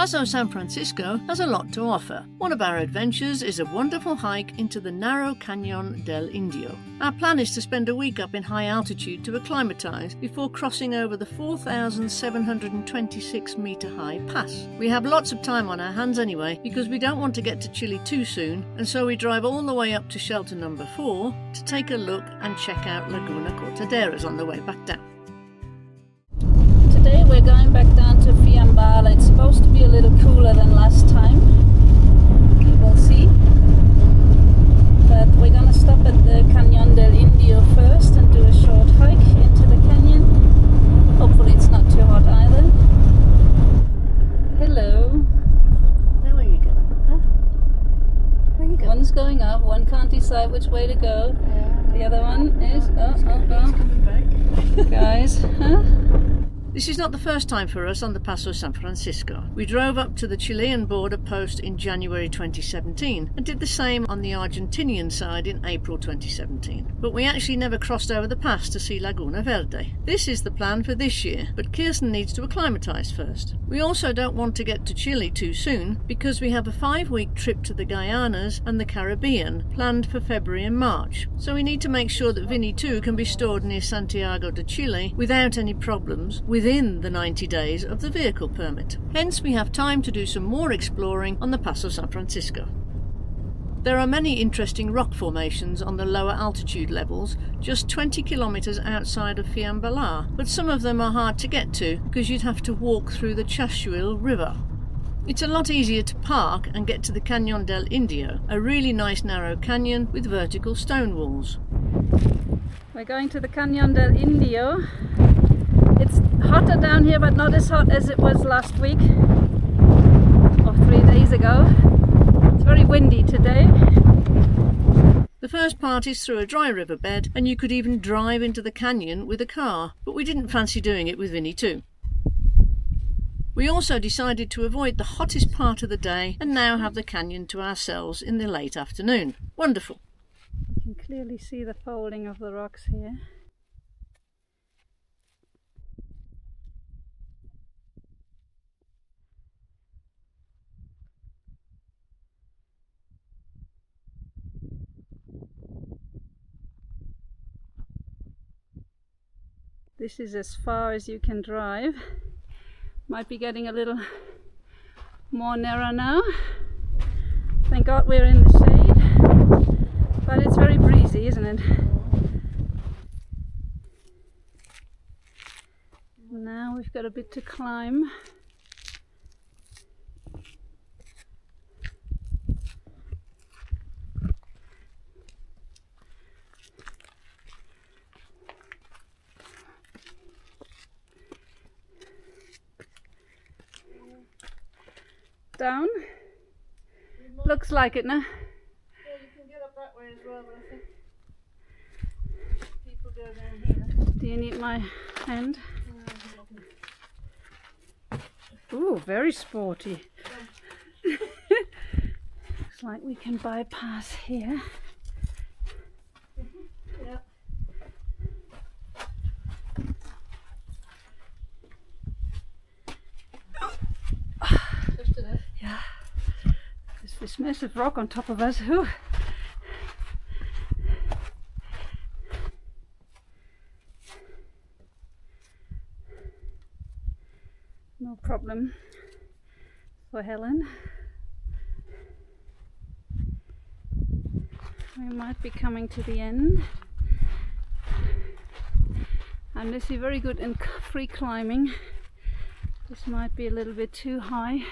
Paso San Francisco has a lot to offer. One of our adventures is a wonderful hike into the narrow Cañon del Indio. Our plan is to spend a week up in high altitude to acclimatize before crossing over the 4,726 metre high pass. We have lots of time on our hands anyway because we don't want to get to Chile too soon, and so we drive all the way up to shelter number 4 to take a look and check out Laguna Cortaderas on the way back down. Today we're going back down to Fiambala. It's supposed to be a little cooler than last time. We will see. But we're gonna stop at the Cañon del Indio first and do a short hike into the canyon. Hopefully it's not too hot either. Hello. Now where are you going? Huh? Where are you going? One's going up, one can't decide which way to go. The other one is... He's coming back. Guys, huh? This is not the first time for us on the Paso San Francisco. We drove up to the Chilean border post in January 2017 and did the same on the Argentinian side in April 2017. But we actually never crossed over the pass to see Laguna Verde. This is the plan for this year, but Kirsten needs to acclimatise first. We also don't want to get to Chile too soon because we have a 5-week trip to the Guyanas and the Caribbean planned for February and March. So we need to make sure that Vinny 2 can be stored near Santiago de Chile without any problems within the 90 days of the vehicle permit. Hence we have time to do some more exploring on the Paso San Francisco. There are many interesting rock formations on the lower altitude levels, just 20 kilometres outside of Fiambala, but some of them are hard to get to because you'd have to walk through the Chashuil River. It's a lot easier to park and get to the Cañon del Indio, a really nice narrow canyon with vertical stone walls. We're going to the Cañon del Indio. It's hotter down here, but not as hot as it was last week or 3 days ago. It's very windy today. The first part is through a dry riverbed, and you could even drive into the canyon with a car, but we didn't fancy doing it with Vinny 2. We also decided to avoid the hottest part of the day and now have the canyon to ourselves in the late afternoon. Wonderful. You can clearly see the folding of the rocks here. This is as far as you can drive. Might be getting a little more narrow now. Thank God we're in the shade, but it's very breezy, isn't it? Now we've got a bit to climb. Down? Looks like it, no? Yeah, you can get up that way as well, but I think people go down here. Do you need my hand? Ooh, very sporty. Looks like we can bypass here. Yeah. Yeah, there's this massive rock on top of us. Ooh. No problem for Helen. We might be coming to the end. Unless you're very good in free climbing, this might be a little bit too high.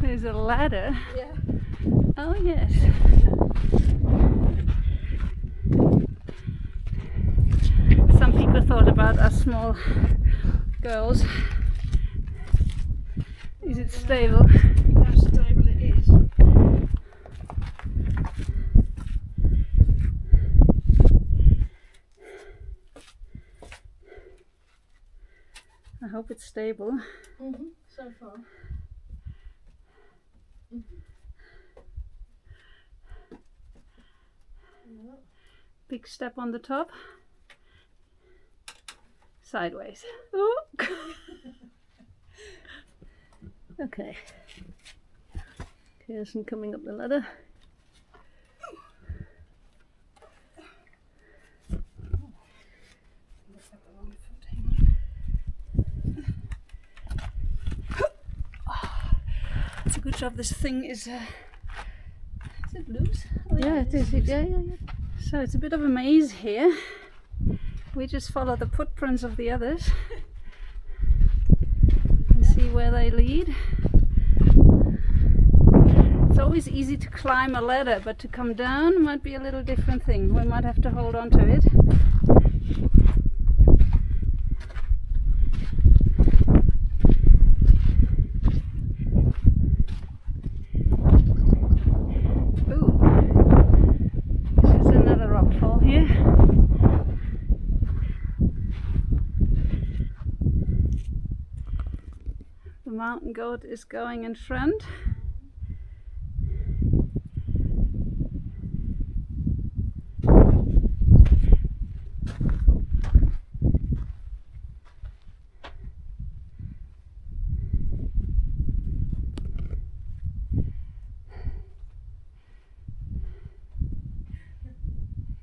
There's a ladder. Yeah. Oh yes. Some people thought about us small girls. Is it stable? How stable it is. I hope it's stable. So far. Big step on the top. Sideways. Ooh. Okay. Kirsten coming up the ladder. It's a good job this thing is it loose? Oh, Yeah, it is. Yeah. So it's a bit of a maze here. We just follow the footprints of the others and see where they lead. It's always easy to climb a ladder, but to come down might be a little different thing. We might have to hold on to it. The mountain goat is going in front.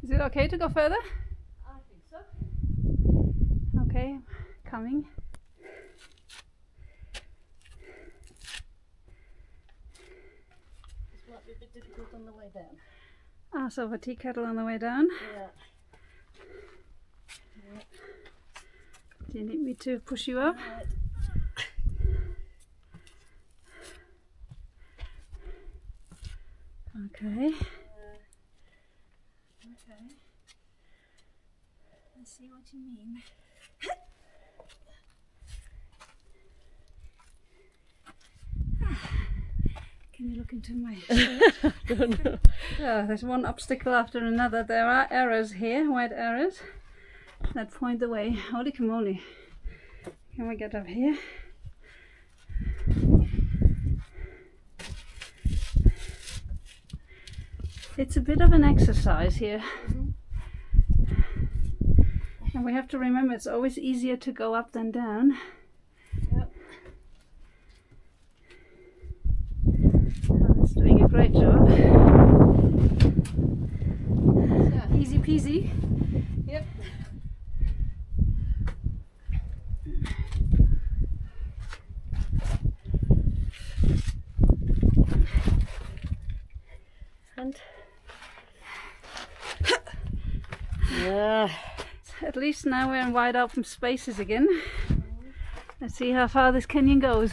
Is it okay to go further? I think so. Okay, coming. This might be a bit difficult on the way down. Ah, so a tea kettle on the way down. Yeah. Do you need me to push you up? Right. Okay. Okay. I see what you mean. Can you look into my shirt? Don't know. Oh, there's one obstacle after another. There are arrows here, white arrows, that point the way. Holy moly. Can we get up here? It's a bit of an exercise here. And we have to remember it's always easier to go up than down. Yep. Oh, it's doing a great job. Easy peasy. Yep. And yeah. At least now we're in wide open spaces again. Let's see how far this canyon goes.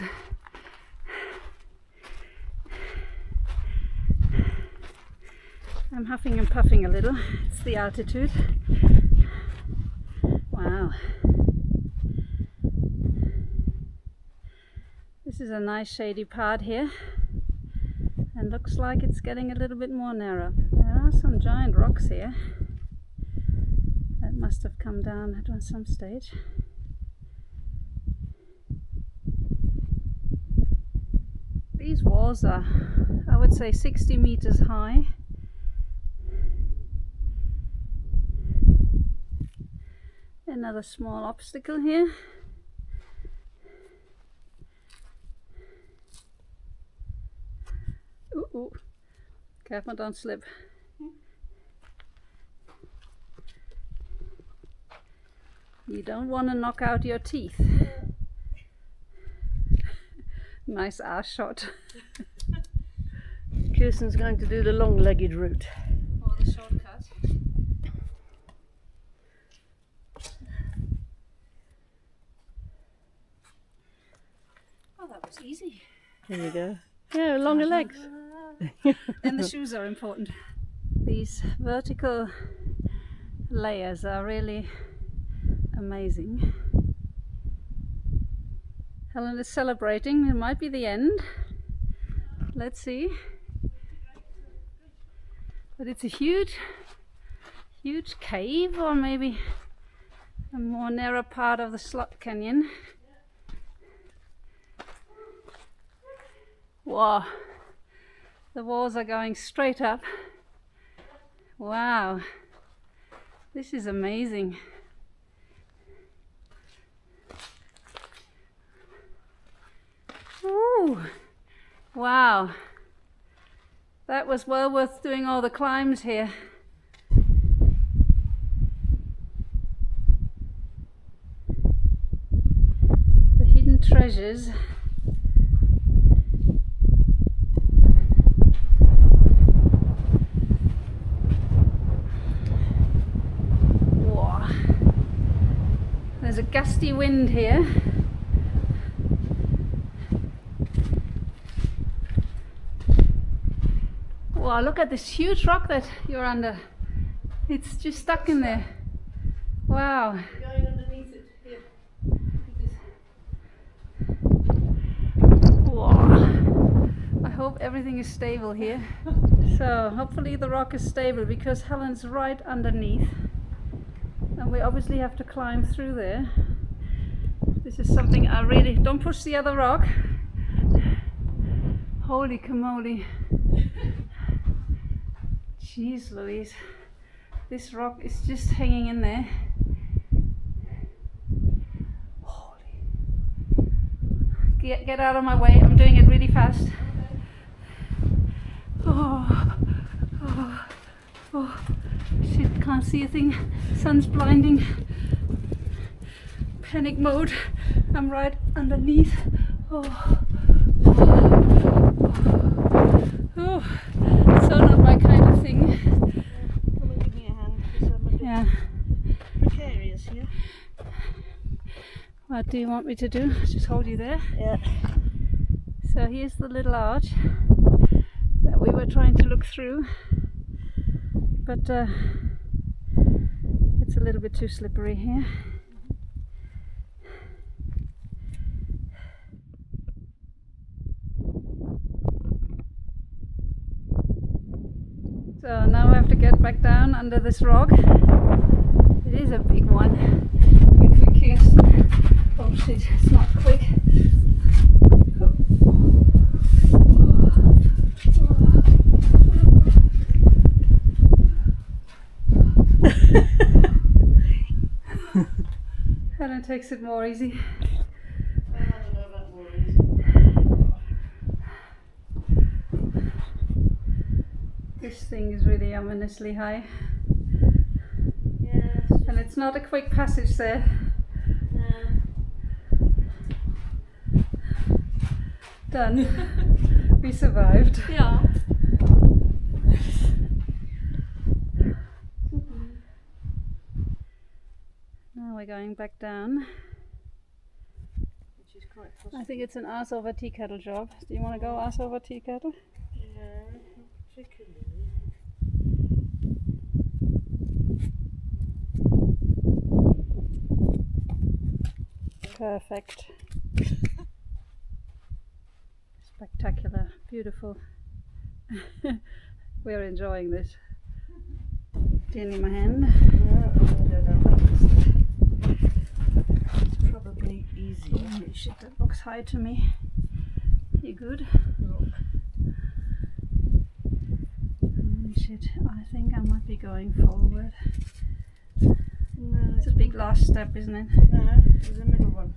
I'm huffing and puffing a little. It's the altitude. Wow. This is a nice shady part here. And looks like it's getting a little bit more narrow. There are some giant rocks here. That must have come down at some stage. These walls are, I would say, 60 meters high. Another small obstacle here. Ooh, ooh. Careful, don't slip. You don't want to knock out your teeth. Nice ass shot. Kirsten's going to do the long-legged route. Or the shortcut. Oh, that was easy. There you go. Yeah, longer legs. And the shoes are important. These vertical layers are really amazing. Helen is celebrating. It might be the end. Let's see. But it's a huge cave, or maybe a more narrow part of the slot canyon. Wow. The walls are going straight up. Wow. This is amazing. Ooh. Wow, that was well worth doing all the climbs here. The hidden treasures. Wow. There's a gusty wind here. Wow, look at this huge rock that you're under. It's just stuck in there. Wow. We're going underneath it here. Wow. I hope everything is stable here. So hopefully the rock is stable because Helen's right underneath. And we obviously have to climb through there. This is something I really... Don't push the other rock. Holy camoly. Jeez Louise, this rock is just hanging in there. Holy. Get out of my way, I'm doing it really fast. Oh, oh, oh, shit, can't see a thing. Sun's blinding. Panic mode, I'm right underneath. Oh. Oh. So not my kind of thing. Come and give me a hand because I'm a bit precarious here. What do you want me to do? Just hold you there? Yeah. So here's the little arch that we were trying to look through, but it's a little bit too slippery here. So now I have to get back down under this rock. It is a big one. With Kirsten. Oh shit, it's not quick. Helen takes it more easy. This thing is really ominously high. Yes. And it's not a quick passage there. No. Done. We survived. Yeah. Now we're going back down. Which is quite possible. I think it's an ass over tea kettle job. Do you want to go ass over tea kettle? No, not particularly. Perfect. Spectacular. Beautiful. We're enjoying this. Do you need my hand? No, it's probably easier. Holy shit, that looks high to me. You good? No. Holy shit, I think I might be going forward. No, It's a big last step, isn't it? No, there's a middle one.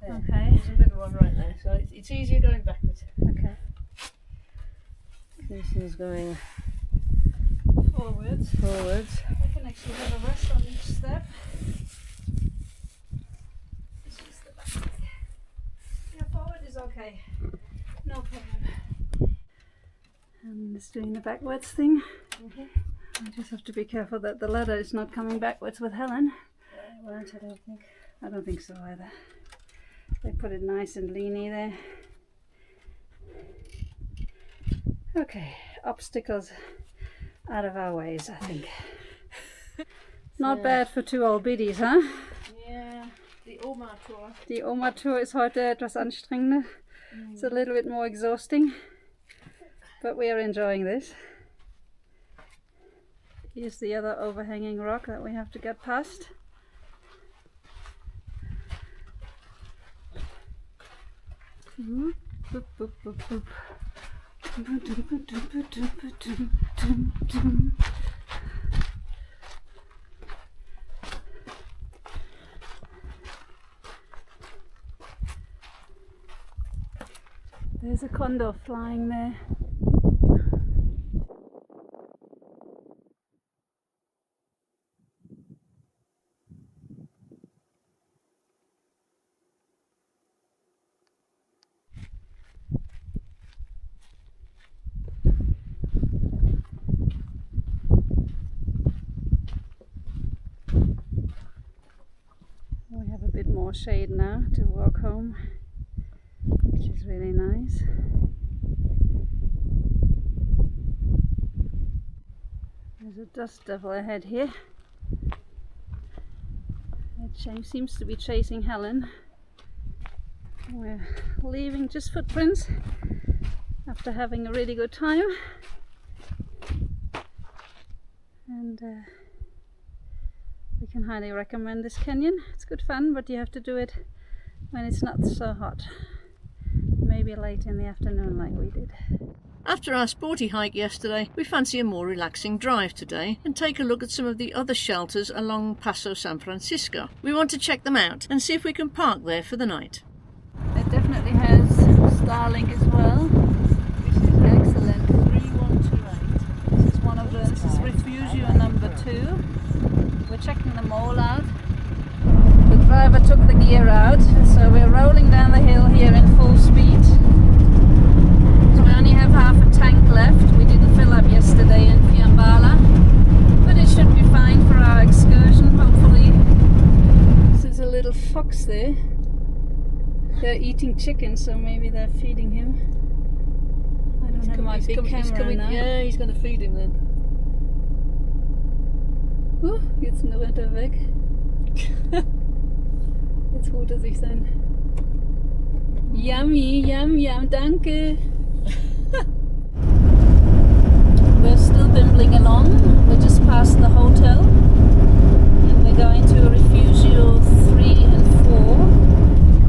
There. Okay. There's a middle one right there, so it's easier going backwards. Okay. This is going Forwards. forwards. I can actually have a rest on each step. This is the back. Yeah, forward is okay. No problem. And it's doing the backwards thing. I just have to be careful that the ladder is not coming backwards with Helen. I won't, I don't think. I don't think so either. They put it nice and leany there. Okay, obstacles out of our ways, I think. Not bad for two old biddies, huh? Yeah, the Oma tour. Die Oma-Tour ist heute etwas anstrengender. It's a little bit more exhausting, but we are enjoying this. Here's the other overhanging rock that we have to get past. Boop, boop, boop, boop, boop. There's a condor flying there. We have a bit more shade now to walk home, which is really nice. There's a dust devil ahead here. It seems to be chasing Helen. We're leaving just footprints after having a really good time. And we can highly recommend this canyon. It's good fun, but you have to do it when it's not so hot. Maybe late in the afternoon like we did. After our sporty hike yesterday, we fancy a more relaxing drive today and take a look at some of the other shelters along Paso San Francisco. We want to check them out and see if we can park there for the night. It definitely has Starlink as well, which is excellent. 3128. This is one of the, this is Refugio number 2. We're checking them all out. The driver took the gear out, so we're rolling down the hill here in full speed. So we only have half a tank left. We didn't fill up yesterday in Fiambala, but it should be fine for our excursion, hopefully. There's a little fox there. They're eating chicken, so maybe they're feeding him. I don't have my big camera now. Yeah, he's going to feed him then. Jetzt nur rennt er weg. Jetzt holt er sich sein. Yummy, yum, yum, danke. We're still bimbling along. We just passed the hotel. And we're going to Refugio 3 and 4.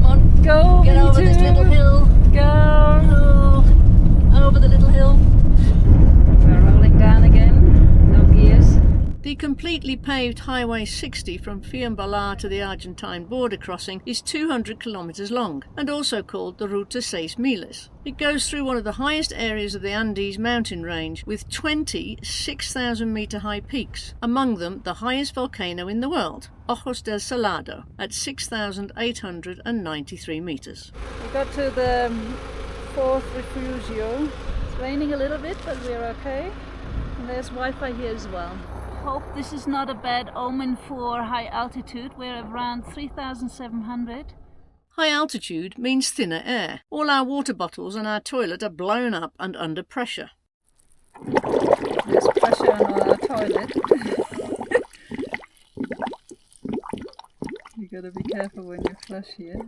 Come on, go! Get over this little hill. Go! Over the little hill. We're rolling down again. No gears. The completely paved Highway 60 from Fiambala to the Argentine border crossing is 200 kilometers long and also called the Ruta 6 Miles. It goes through one of the highest areas of the Andes mountain range with 20 6,000 meter high peaks, among them the highest volcano in the world, Ojos del Salado, at 6,893 meters. We got to the 4th Refugio. It's raining a little bit, but we're okay. And there's Wi-Fi here as well. Hope this is not a bad omen for high altitude. We're around 3,700. High altitude means thinner air. All our water bottles and our toilet are blown up and under pressure. There's pressure on our toilet. You gotta be careful when you flush here.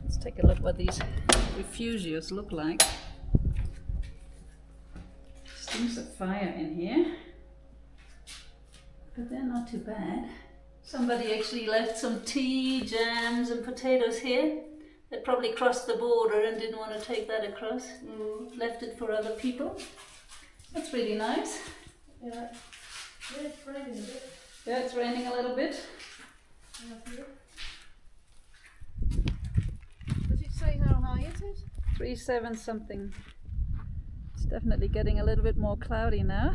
Let's take a look what these refugios look like. Seems a fire in here, but they're not too bad. Somebody actually left some tea, jams and potatoes here. They probably crossed the border and didn't want to take that across. Left it for other people. That's really nice. Yeah, it's raining a bit. Yeah, it's raining a little bit. Does it say how high it is? 3.7 something. It's definitely getting a little bit more cloudy now.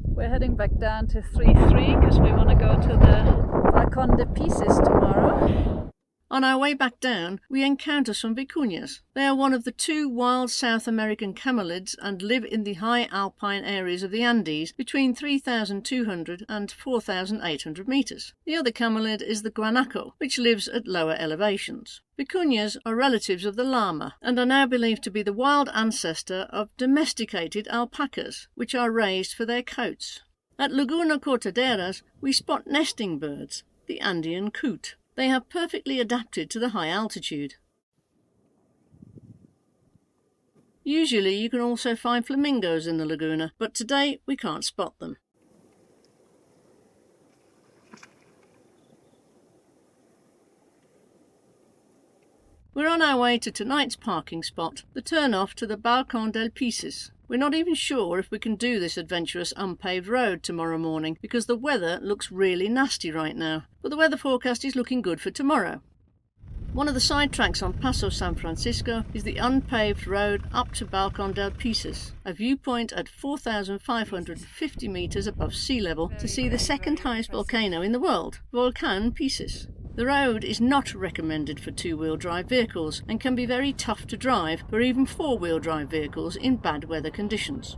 We're heading back down to 3.3 because we want to go to the Balcón de Pieces tomorrow. On our way back down, we encounter some vicuñas. They are one of the 2 wild South American camelids and live in the high alpine areas of the Andes between 3,200 and 4,800 meters. The other camelid is the guanaco, which lives at lower elevations. Vicuñas are relatives of the llama and are now believed to be the wild ancestor of domesticated alpacas, which are raised for their coats. At Laguna Cortaderas, we spot nesting birds, the Andean coot. They have perfectly adapted to the high altitude. Usually you can also find flamingos in the laguna, but today we can't spot them. We're on our way to tonight's parking spot, the turn-off to the Balcón del Pieces. We're not even sure if we can do this adventurous unpaved road tomorrow morning because the weather looks really nasty right now, but the weather forecast is looking good for tomorrow. One of the side tracks on Paso San Francisco is the unpaved road up to Balcón del Pisas, a viewpoint at 4,550 meters above sea level to see the second highest volcano in the world, Volcán Pisas. The road is not recommended for two-wheel drive vehicles and can be very tough to drive for even four-wheel drive vehicles in bad weather conditions.